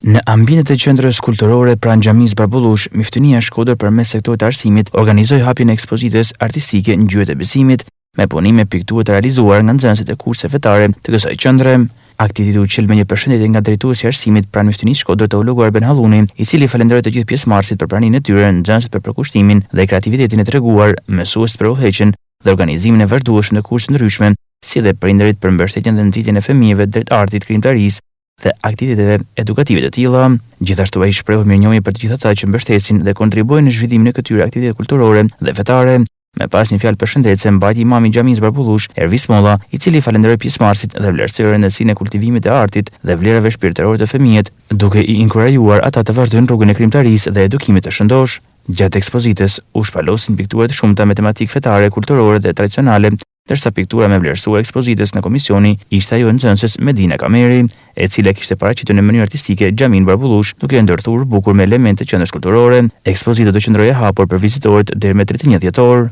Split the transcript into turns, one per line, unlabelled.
Në ambientet e qendrës kulturore pranë xhamisë Barbullush, Miftynia Shkodër përmes sektorit të arsimit organizoi hapjen e ekspozitës artistike Ngjyrat e besimit, me punime pikture të realizuar nga nxënësit e kurseve fetare të kësaj qendre. Aktiviteti u qel me një përshëndetje nga drejtuesi i arsimit pranë Miftynisë Shkodër teologu Arben Halluni, i cili falenderoi të gjithë pjesëmarrësit për praninë e tyre, nxënësit për përkushtimin dhe kreativitetin e treguar, mësuesit për udhëheqjen dhe organizimin e vazhdueshëm të kurse ndryshme, si dhe prindërit për mbështetjen dhe nxitjen e fëmijëve drejt artit, krijimtarisë dhe aktiviteteve edukative të tilla. Gjithashtu ai shprehu mirënjohje për të gjithë ata që mbështesin dhe kontribuojnë në zhvillimin e këtyre aktiviteteve kulturore dhe fetare. Me pas një fjalë përshëndetëse mbajti imami i xhamisë Barbullush, Ervis Molla, i cili falenderoi pjesëmarrësit dhe vlerësoi rëndësinë e kultivimit të artit dhe vlerave shpirtërore të fëmijët, duke i inkurajuar ata të vazhdojnë rrugën e krijimtarisë dhe edukimit të shëndosh. Gjatë ekspozitës u shpalosin piktura të shumta me tematikë fetare, kulturore dhe tradicionale, ndërsa piktura me vlerësuar ekspozitës nga komisioni ishte ajo e nxënëses Medina Kameri, e cila kishte paraqitur në mënyrë artistike xhamin Barbullush, duke e ndërthurë bukur me elemente qendrës kulturore. Ekspozita do qëndrojë e hapur për vizitorët deri më 31 dhjetor.